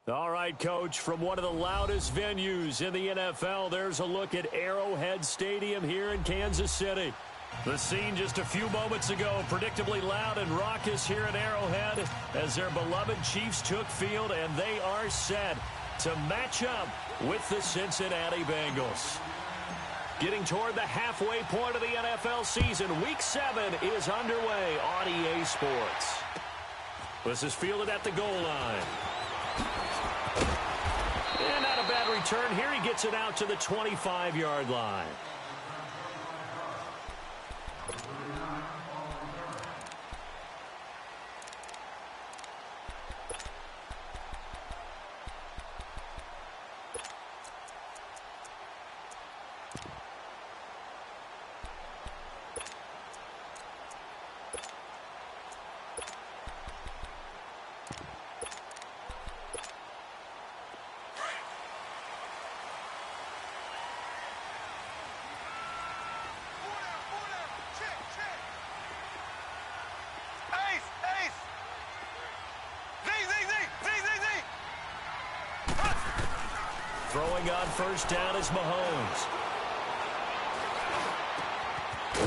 All right, Coach, from one of the loudest venues in the NFL, there's a look at Arrowhead Stadium here in Kansas City. The scene just a few moments ago, predictably loud and raucous here at Arrowhead as their beloved Chiefs took field, and they are set to match up with the Cincinnati Bengals. Getting toward the halfway point of the NFL season, Week 7 is underway on EA Sports. This is fielded at the goal line. And not a bad return here. He gets it out to the 25-yard line. Throwing on first down is Mahomes.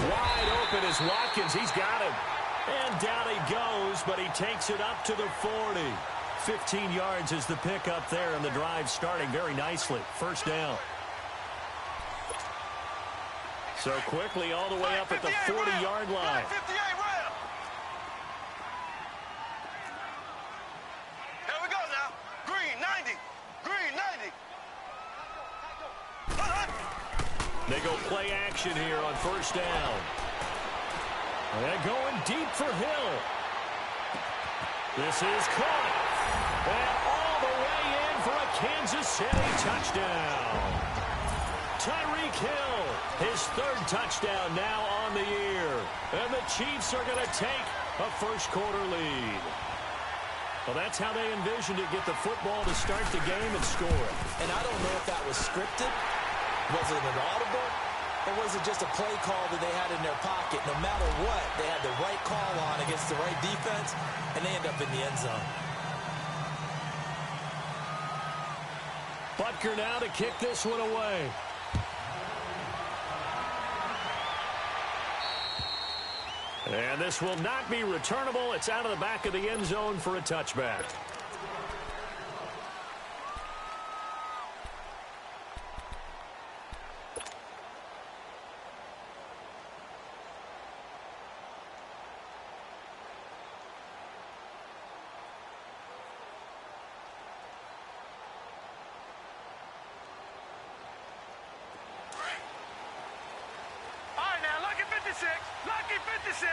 Wide open is Watkins. He's got him. And down he goes, but he takes it up to the 40. 15 yards is the pickup there, and the drive starting very nicely. First down. So quickly all the way up at the 40-yard line. They go play action here on first down. And going deep for Hill. This is caught. And all the way in for a Kansas City touchdown. Tyreek Hill, his third touchdown now on the year. And the Chiefs are going to take a first-quarter lead. Well, that's how they envisioned it, get the football to start the game and score. And I don't know if that was scripted. Was it an audible, or was it just a play call that they had in their pocket? No matter what, they had the right call on against the right defense, and they end up in the end zone. Butker now to kick this one away. And this will not be returnable. It's out of the back of the end zone for a touchback. Lucky 56.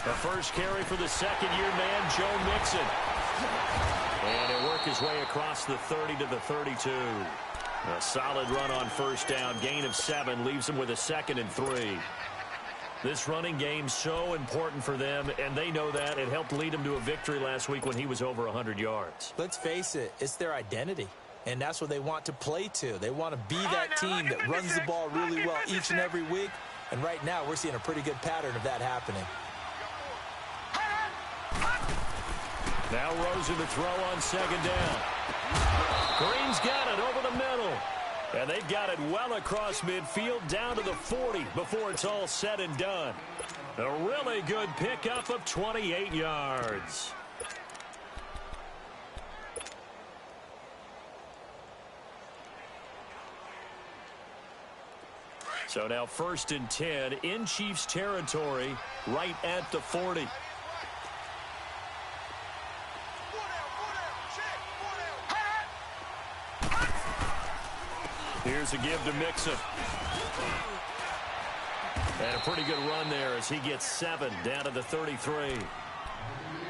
The first carry for the second-year man, Joe Mixon. And he'll work his way across the 30 to the 32. A solid run on first down. Gain of 7 leaves them with a 2nd and 3. This running game so important for them, and they know that. It helped lead them to a victory last week when he was over 100 yards. Let's face it, it's their identity. And that's what they want to play to. They want to be that team that runs the ball really well each and every week. And right now, we're seeing a pretty good pattern of that happening. Now Rosen to throw on second down. Green's got it over the middle. And they've got it well across midfield down to the 40 before it's all said and done. A really good pickup of 28 yards. So now 1st and 10 in Chiefs territory right at the 40. Here's a give to Mixon. And a pretty good run there as he gets 7 down to the 33.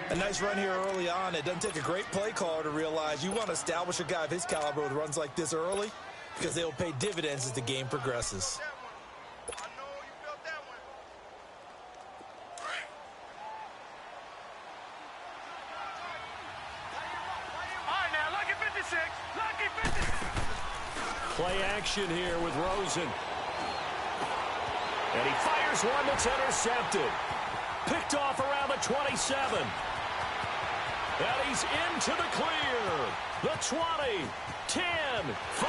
A nice run here early on. It doesn't take a great play caller to realize you want to establish a guy of his caliber with runs like this early because they'll pay dividends as the game progresses. Play action here with Rosen. And he fires one that's intercepted. Picked off around the 27. And he's into the clear. The 20, 10, 5,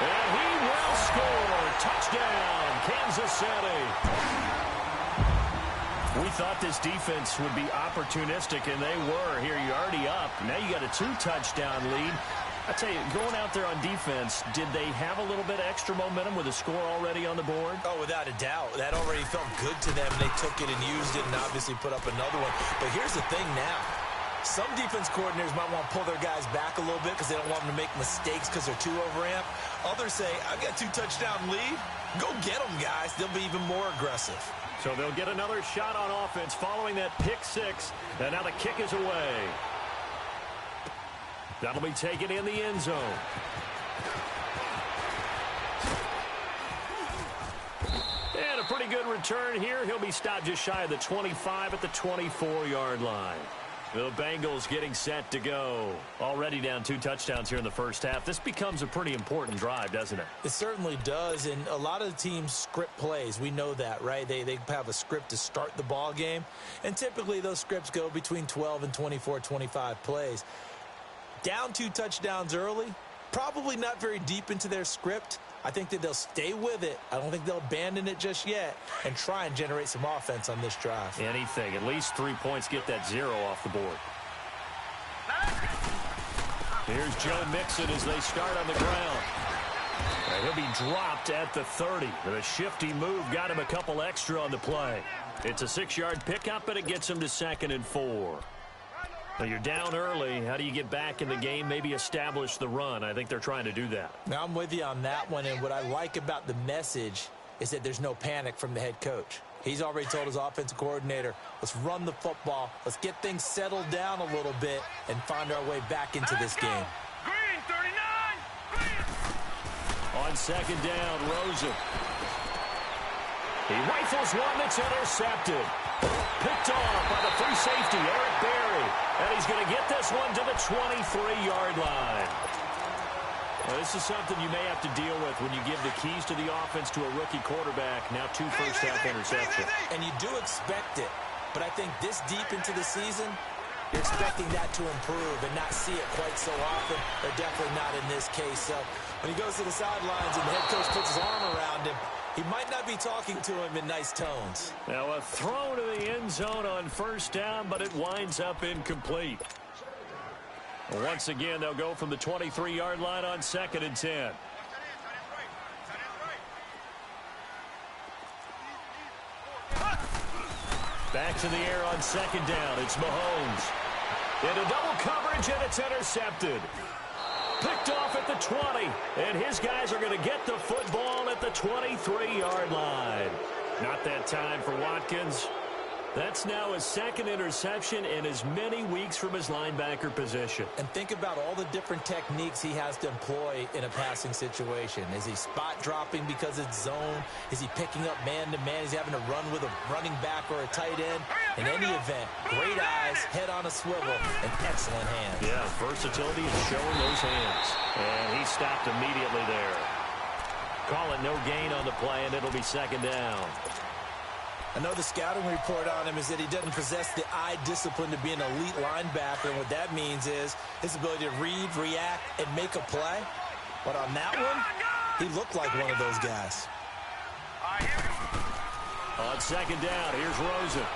and he will score. Touchdown, Kansas City. We thought this defense would be opportunistic, and they were. Here, you're already up. Now you got a 2-touchdown lead. I tell you, going out there on defense, did they have a little bit of extra momentum with a score already on the board? Oh, without a doubt. That already felt good to them. They took it and used it and obviously put up another one. But here's the thing now. Some defense coordinators might want to pull their guys back a little bit because they don't want them to make mistakes because they're too overamped. Others say, I've got a 2-touchdown lead. Go get them, guys. They'll be even more aggressive. So they'll get another shot on offense following that pick six. And now the kick is away. That'll be taken in the end zone. And a pretty good return here. He'll be stopped just shy of the 25 at the 24-yard line. The Bengals getting set to go. Already down 2 touchdowns here in the first half. This becomes a pretty important drive, doesn't it? It certainly does, and a lot of the teams script plays. We know that, right? They have a script to start the ball game, and typically those scripts go between 12 and 24, 25 plays. Down 2 touchdowns early, probably not very deep into their script. I think that they'll stay with it. I don't think they'll abandon it just yet and try and generate some offense on this drive. Anything. At least 3 points, get that 0 off the board. Here's Joe Mixon as they start on the ground. And he'll be dropped at the 30. The shifty move got him a couple extra on the play. It's a 6-yard pickup, but it gets him to 2nd and 4. Now you're down early. How do you get back in the game, maybe establish the run? I think they're trying to do that. Now I'm with you on that one, and what I like about the message is that there's no panic from the head coach. He's already told his offensive coordinator, let's run the football, let's get things settled down a little bit and find our way back into this game. Green, 39! Green! On 2nd down, Rosen. He rifles one that's intercepted. Picked off by the free safety, Eric Berry. And he's going to get this one to the 23-yard line. Well, this is something you may have to deal with when you give the keys to the offense to a rookie quarterback. Now 2 first-half interceptions. And you do expect it. But I think this deep into the season, you're expecting that to improve and not see it quite so often. Or definitely not in this case. So when he goes to the sidelines and the head coach puts his arm around him, he might not be talking to him in nice tones. Now a throw to the end zone on 1st down, but it winds up incomplete. Once again, they'll go from the 23-yard line on 2nd and 10. Back to the air on 2nd down. It's Mahomes. Into double coverage, and it's intercepted. Picked off at the 20, and his guys are going to get the football at the 23-yard line. Not that time for Watkins. That's now his 2nd interception in as many weeks from his linebacker position. And think about all the different techniques he has to employ in a passing situation. Is he spot dropping because it's zone? Is he picking up man-to-man? Is he having to run with a running back or a tight end? In any event, great eyes, head on a swivel, and excellent hands. Yeah, versatility and showing those hands. And he stopped immediately there. Call it no gain on the play, and it'll be 2nd down. I know the scouting report on him is that he doesn't possess the eye discipline to be an elite linebacker, and what that means is his ability to read, react, and make a play. But on that one, he looked like one of those guys. On 2nd down, here's Rosen.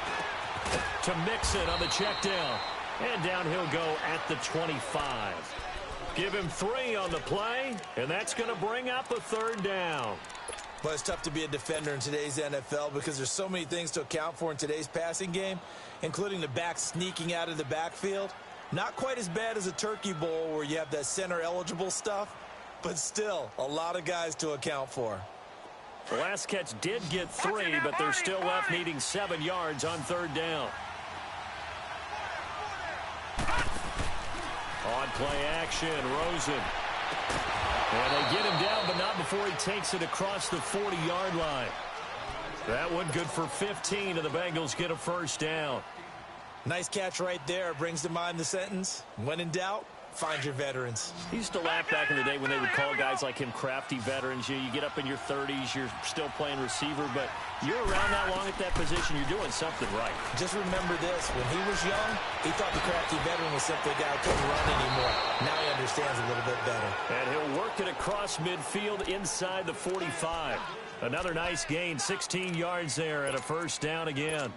To Mixon on the check down. And down he'll go at the 25. Give him 3 on the play, and that's going to bring up a 3rd down. Well, it's tough to be a defender in today's NFL because there's so many things to account for in today's passing game, including the back sneaking out of the backfield. Not quite as bad as a turkey bowl where you have that center-eligible stuff, but still a lot of guys to account for. The last catch did get 3, but they're still left needing 7 yards on 3rd down. On play action, Rosen. And they get him down, but not before he takes it across the 40-yard line. That one good for 15, and the Bengals get a 1st down. Nice catch right there. Brings to mind the sentence, when in doubt, Find your veterans. He used to laugh back in the day when they would call guys like him crafty veterans. You get up in your 30s, you're still playing receiver, but you're around that long at that position, you're doing something right. Just remember this. When he was young, he thought the crafty veteran was simply a guy who couldn't run anymore. Now he understands a little bit better. And he'll work it across midfield inside the 45. Another nice gain, 16 yards there, and a first down again.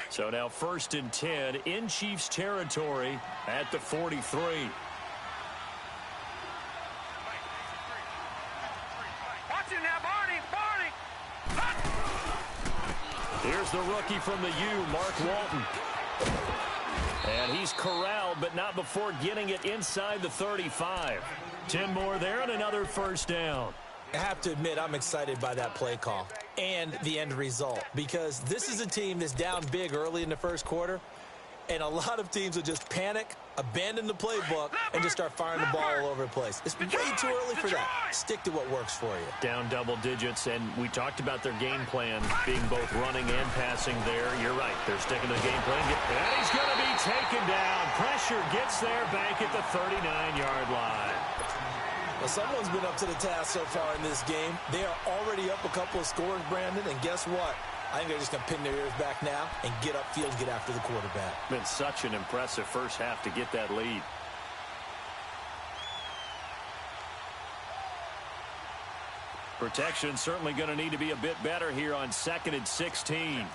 So now 1st and 10 in Chiefs territory at the 43. Watch it now, Barney. Here's the rookie from the U, Mark Walton. And he's corralled, but not before getting it inside the 35. 10 more there and another first down. I have to admit, I'm excited by that play call and the end result, because this is a team that's down big early in the first quarter, and a lot of teams will just panic, abandon the playbook, and just start firing the ball all over the place. It's way too early for that. Stick to what works for you. Down double digits, and we talked about their game plan being both running and passing there. You're right. They're sticking to the game plan. And he's going to be taken down. Pressure gets there back at the 39-yard line. Well, someone's been up to the task so far in this game. They are already up a couple of scores, Brandon, and guess what? I think they're just going to pin their ears back now and get upfield and get after the quarterback. Been such an impressive first half to get that lead. Protection certainly going to need to be a bit better here on 2nd and 16.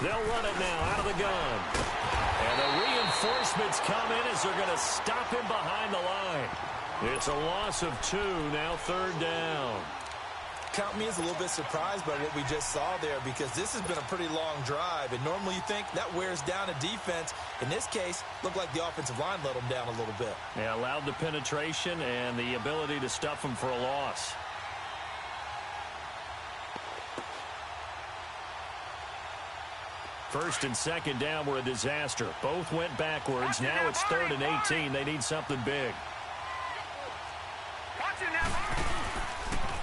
They'll run it now out of the gun. And the reinforcements come in as they're going to stop him behind the line. It's a loss of 2, now 3rd down. Count me as a little bit surprised by what we just saw there, because this has been a pretty long drive, and normally you think that wears down a defense. In this case, looked like the offensive line let them down a little bit. Yeah, allowed the penetration and the ability to stuff them for a loss. First and 2nd down were a disaster. Both went backwards. Now it's 3rd and 18. They need something big.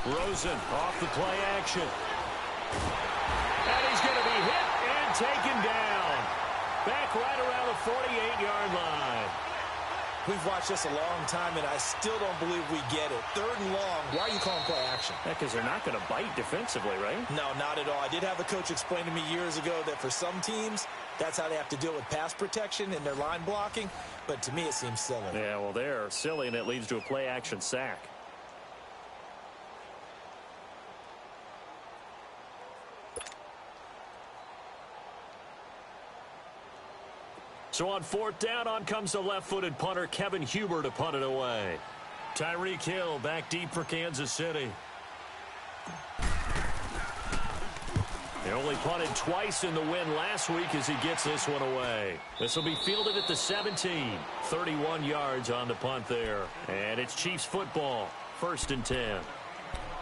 Rosen off the play action. And he's going to be hit and taken down. Back right around the 48-yard line. We've watched this a long time, and I still don't believe we get it. 3rd and long. Why are you calling play action? Because they're not going to bite defensively, right? No, not at all. I did have a coach explain to me years ago that for some teams, that's how they have to deal with pass protection and their line blocking. But to me, it seems silly. Yeah, well, they're silly, and it leads to a play action sack. So on 4th down, on comes the left-footed punter, Kevin Huber, to punt it away. Tyreek Hill back deep for Kansas City. He only punted twice in the win last week as he gets this one away. This will be fielded at the 17. 31 yards on the punt there. And it's Chiefs football, 1st and 10.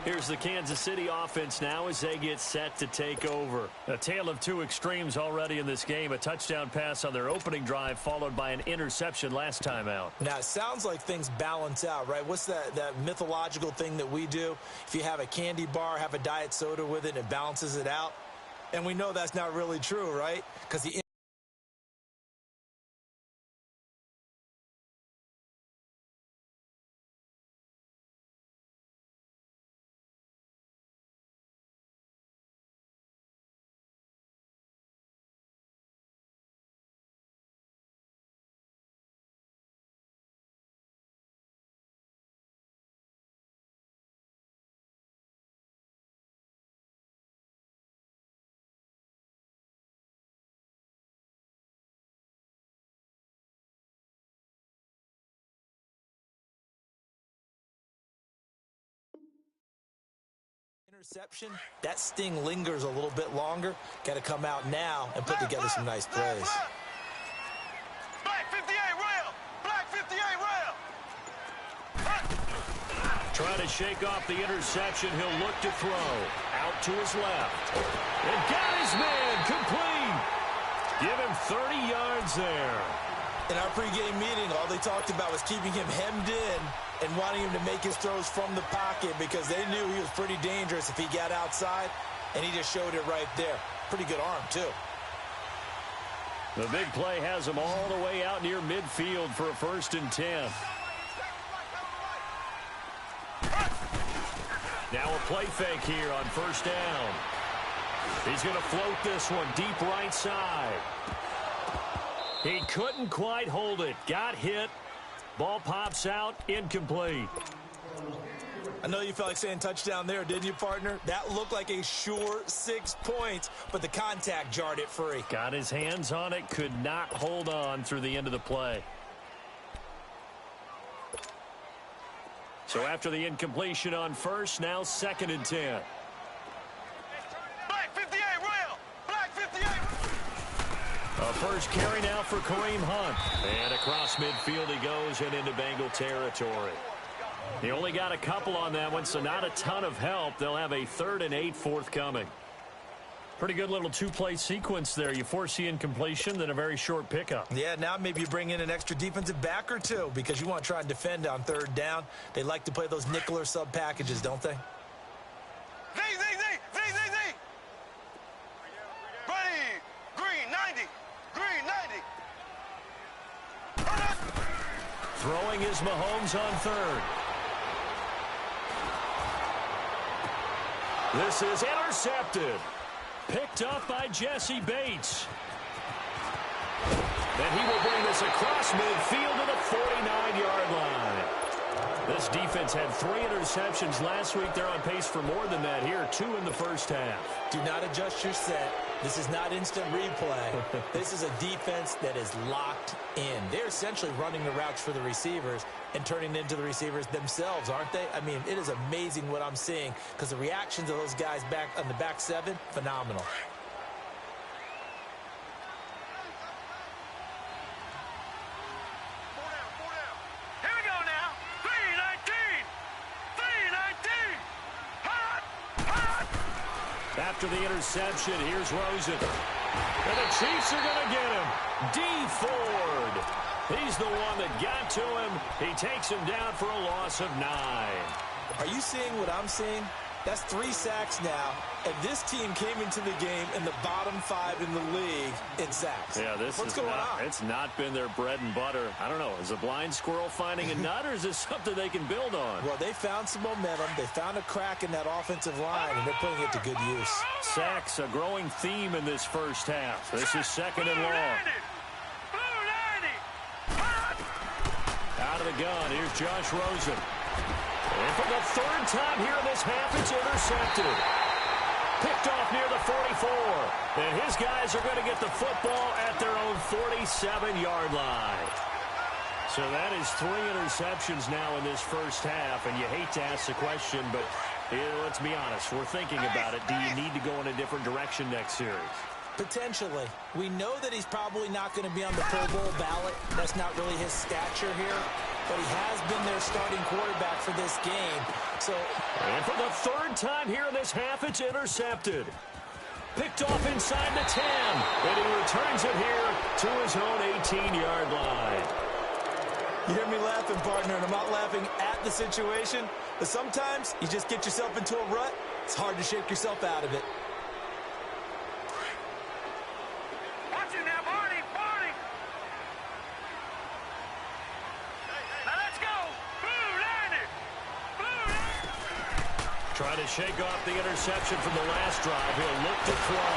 Here's the Kansas City offense now as they get set to take over. A tale of two extremes already in this game. A touchdown pass on their opening drive followed by an interception last time out. Now, it sounds like things balance out, right? What's that mythological thing that we do? If you have a candy bar, have a diet soda with it, and it balances it out. And we know that's not really true, right? Because the interception, that sting lingers a little bit longer. Got to come out now and put together some nice plays. Black 58 rail! Black 58 rail! Trying to shake off the interception. He'll look to throw. Out to his left. And got his man complete. Give him 30 yards there. In our pregame meeting, all they talked about was keeping him hemmed in and wanting him to make his throws from the pocket because they knew he was pretty dangerous if he got outside, and he just showed it right there. Pretty good arm, too. The big play has him all the way out near midfield for a 1st and 10. Now a play fake here on 1st down. He's going to float this one deep right side. He couldn't quite hold it. Got hit. Ball pops out. Incomplete. I know you felt like saying touchdown there, didn't you, partner? That looked like a sure 6 points, but the contact jarred it free. Got his hands on it. Could not hold on through the end of the play. So after the incompletion on 1st, now 2nd and 10. Black 58, Royal. Black 58. A first carry now for Kareem Hunt. And across midfield he goes and into Bengal territory. He only got a couple on that one, so not a ton of help. They'll have a 3rd and 8 forthcoming. Pretty good little two-play sequence there. You force the incompletion, then a very short pickup. Yeah, now maybe you bring in an extra defensive back or two because you want to try and defend on 3rd down. They like to play those nickel or sub packages, don't they? Z. Ready. Green 90. Green 90. Throwing is Mahomes on 3rd. This is intercepted. Picked up by Jesse Bates. And he will bring this across midfield to the 49-yard line. This defense had 3 interceptions last week. They're on pace for more than that here. 2 in the first half. Do not adjust your set. This is not instant replay. This is a defense that is locked in. They're essentially running the routes for the receivers and turning it into the receivers themselves, aren't they? I mean, it is amazing what I'm seeing because the reactions of those guys back on the back 7, phenomenal. Here we go now. 319. 319. Hot. After the interception, here's Rosen. And the Chiefs are going to get him. D. Ford. He's the one that got to him. He takes him down for a loss of 9. Are you seeing what I'm seeing? That's 3 sacks now, and this team came into the game in the bottom 5 in the league in sacks. Yeah, What's going on? It's not been their bread and butter. I don't know. Is a blind squirrel finding a nut, or is this something they can build on? Well, they found some momentum. They found a crack in that offensive line, and they're putting it to good use. Sacks, a growing theme in this first half. This is 2nd and long. Blue 90. Hot. Out of the gun, here's Josh Rosen. And for the 3rd time here in this half, it's intercepted. Picked off near the 44. And his guys are going to get the football at their own 47-yard line. So that is 3 interceptions now in this first half. And you hate to ask the question, but let's be honest. We're thinking about it. Do you need to go in a different direction next series? Potentially. We know that he's probably not going to be on the Pro Bowl ballot. That's not really his stature here. But he has been their starting quarterback for this game. So, and for the 3rd time here in this half, it's intercepted. Picked off inside the 10. And he returns it here to his own 18-yard line. you hear me laughing, partner, and I'm not laughing at the situation. But sometimes you just get yourself into a rut. It's hard to shake yourself out of it. Watch it now, Barney. Now let's go. Blue 90. Trying to shake off the interception from the last drive. He'll look to throw.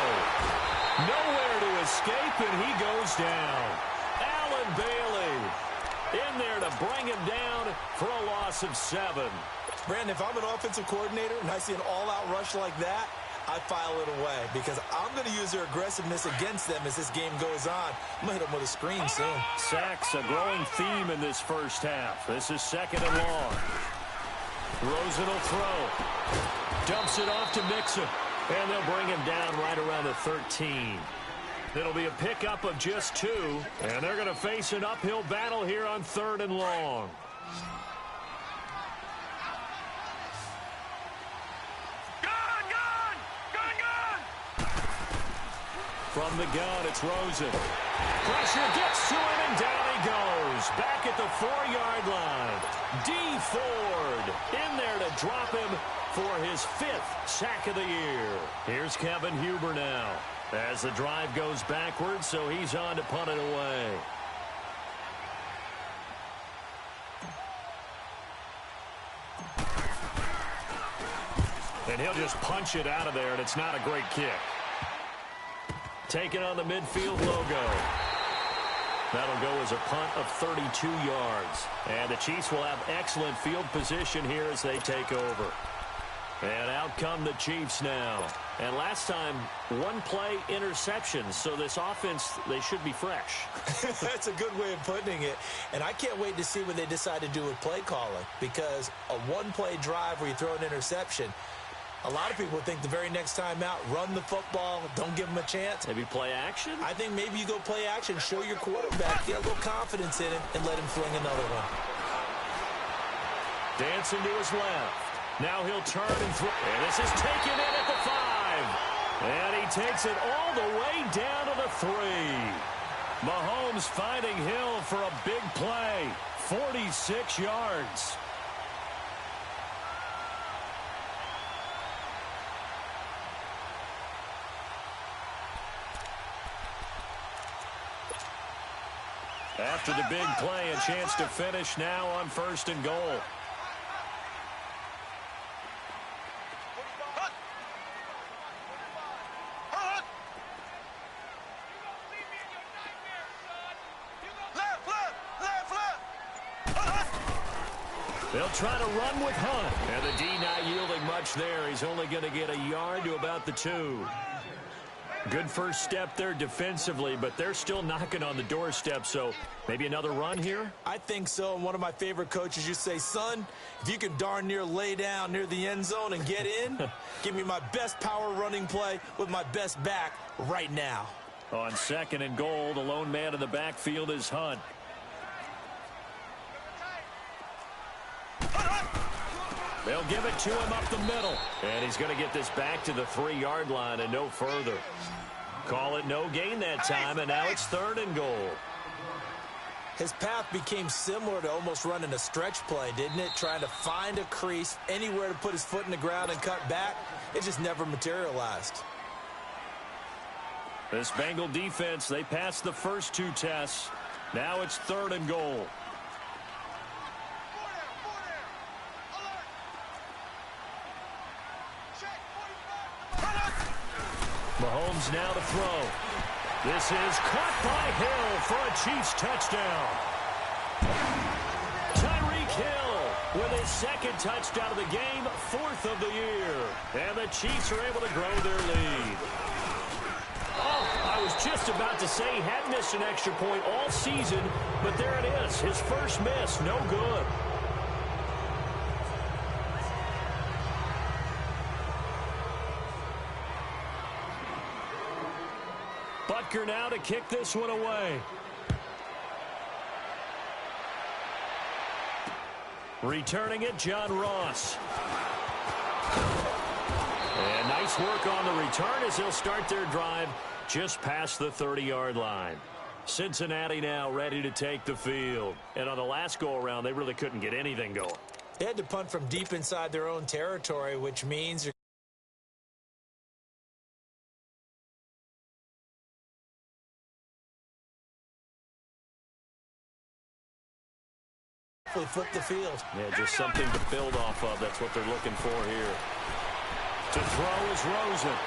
Nowhere to escape, and he goes down. Allen Bailey in there to bring him down for a loss of 7. Brandon, if I'm an offensive coordinator and I see an all-out rush like that, I file it away because I'm going to use their aggressiveness against them as this game goes on. I'm going to hit them with a screen soon. Sacks, a growing theme in this first half. This is 2nd and long. Rosen will throw. Dumps it off to Mixon. And they'll bring him down right around the 13. It'll be a pickup of just 2. And they're going to face an uphill battle here on 3rd and long. From the gun, it's Rosen. Pressure gets to him, and down he goes. Back at the 4-yard line. D. Ford in there to drop him for his 5th sack of the year. Here's Kevin Huber now as the drive goes backwards, so he's on to punt it away. And he'll just punch it out of there, and it's not a great kick. Taken on the midfield logo. That'll go as a punt of 32 yards. And the Chiefs will have excellent field position here as they take over. And out come the Chiefs now. And last time, 1-play interceptions. So this offense, they should be fresh. That's a good way of putting it. And I can't wait to see what they decide to do with play calling. Because a 1-play drive where you throw an interception, a lot of people think the very next time out, run the football, don't give them a chance. Maybe play action? I think maybe you go play action, show your quarterback, get a little confidence in him, and let him fling another one. Dancing to his left. Now he'll turn and throw. And this is taken in at the 5. And he takes it all the way down to the 3. Mahomes finding Hill for a big play. 46 yards. After the big play, a chance to finish now on 1st and goal. They'll try to run with Hunt. And the D not yielding much there. He's only going to get a yard to about the 2. Good first step there defensively, but they're still knocking on the doorstep, so maybe another run here? I think so, and one of my favorite coaches used to say, son, if you can darn near lay down near the end zone and get in, give me my best power running play with my best back right now. On 2nd and goal, the lone man in the backfield is Hunt. They'll give it to him up the middle. And he's going to get this back to the 3-yard line and no further. Call it no gain that time, and now it's 3rd and goal. His path became similar to almost running a stretch play, didn't it? Trying to find a crease, anywhere to put his foot in the ground and cut back. It just never materialized. This Bengal defense, they passed the first 2 tests. Now it's 3rd and goal. Mahomes now to throw. This is caught by Hill for a Chiefs touchdown. Tyreek Hill with his 2nd touchdown of the game, 4th of the year. And the Chiefs are able to grow their lead. Oh, I was just about to say he had missed an extra point all season, but there it is. His first miss, no good. Butker now to kick this one away. Returning it, John Ross. And nice work on the return as they'll start their drive just past the 30-yard line. Cincinnati now ready to take the field. And on the last go-around, they really couldn't get anything going. They had to punt from deep inside their own territory, which means flip the field. Yeah, just something to build off of. That's what they're looking for here. To throw is Rosen.